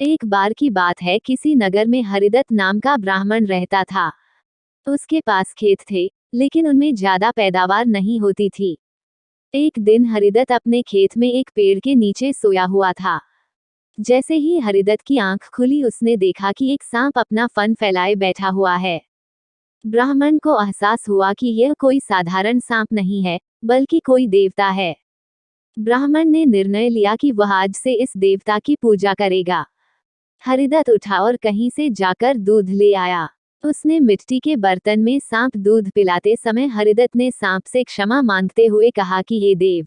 एक बार की बात है, किसी नगर में हरिदत्त नाम का ब्राह्मण रहता था। उसके पास खेत थे, लेकिन उनमें ज्यादा पैदावार नहीं होती थी। एक दिन हरिदत्त अपने खेत में एक पेड़ के नीचे सोया हुआ था। जैसे ही हरिदत्त की आंख खुली, उसने देखा कि एक सांप अपना फन फैलाए बैठा हुआ है। ब्राह्मण को एहसास हुआ कि यह कोई साधारण सांप नहीं है, बल्कि कोई देवता है। ब्राह्मण ने निर्णय लिया कि वह आज से इस देवता की पूजा करेगा। हरिदत्त उठा और कहीं से जाकर दूध ले आया। उसने मिट्टी के बर्तन में सांप दूध पिलाते समय हरिदत्त ने सांप से क्षमा मांगते हुए कहा कि हे देव,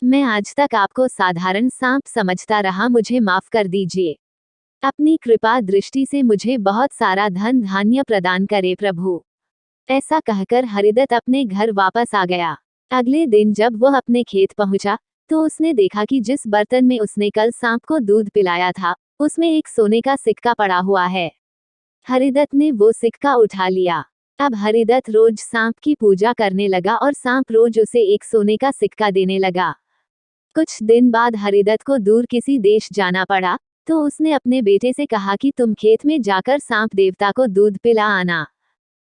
मैं आज तक आपको साधारण सांप समझता रहा, मुझे माफ कर दीजिए। अपनी कृपा दृष्टि से मुझे बहुत सारा धन धान्य प्रदान करे प्रभु। ऐसा कहकर हरिदत्त अपने घर वापस आ गया। अगले दिन जब वह अपने खेत पहुंचा, तो उसने देखा कि जिस बर्तन में उसने कल सांप को दूध पिलाया था, उसमें एक सोने का सिक्का पड़ा हुआ है। हरिदत्त ने वो सिक्का उठा लिया। अब हरिदत्त रोज सांप की पूजा करने लगा और सांप रोज उसे एक सोने का सिक्का देने लगा। कुछ दिन बाद हरिदत्त को दूर किसी देश जाना पड़ा, तो उसने अपने बेटे से कहा कि तुम खेत में जाकर सांप देवता को दूध पिला आना।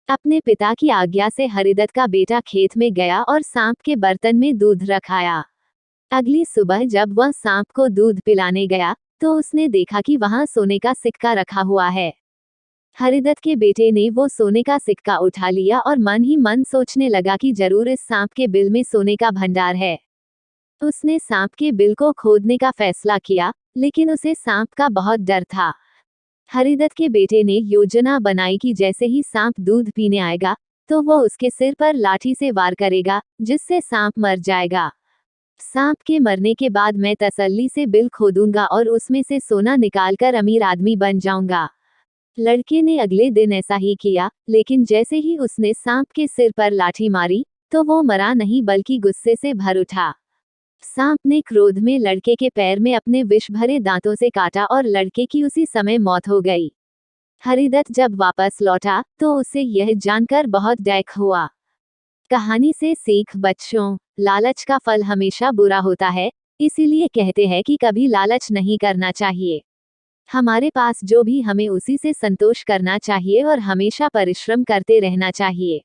अपने पिता की आज्ञा से हरिदत्त का बेटा खेत में गया और सांप के बर्तन में दूध रखाया। अगली सुबह जब वह सांप को दूध पिलाने गया, तो उसने देखा कि वहां सोने का सिक्का रखा हुआ है। हरिदत्त के बेटे ने वो सोने का सिक्का उठा लिया और मन ही मन सोचने लगा कि जरूर इस सांप के बिल में सोने का भंडार है। उसने सांप के बिल को खोदने का फैसला किया, लेकिन उसे सांप का बहुत डर था। हरिदत्त के बेटे ने योजना बनाई कि जैसे ही सांप दूध पीने आएगा, तो वो उसके सिर पर लाठी से वार करेगा, जिससे सांप मर जाएगा। सांप के मरने के बाद मैं तसल्ली से बिल खोदूंगा और उसमें से सोना निकालकर अमीर आदमी बन जाऊंगा। लड़के ने अगले दिन ऐसा ही किया, लेकिन जैसे ही उसने सांप के सिर पर लाठी मारी, तो वो मरा नहीं बल्कि गुस्से से भर उठा। सांप ने क्रोध में लड़के के पैर में अपने विष भरे दांतों से काटा और लड़के की उसी समय मौत हो गई। हरिदत्त जब वापस लौटा, तो उसे यह जानकर बहुत दुख हुआ। कहानी से सीख बच्चों, लालच का फल हमेशा बुरा होता है, इसीलिए कहते हैं कि कभी लालच नहीं करना चाहिए। हमारे पास जो भी हमें उसी से संतोष करना चाहिए और हमेशा परिश्रम करते रहना चाहिए।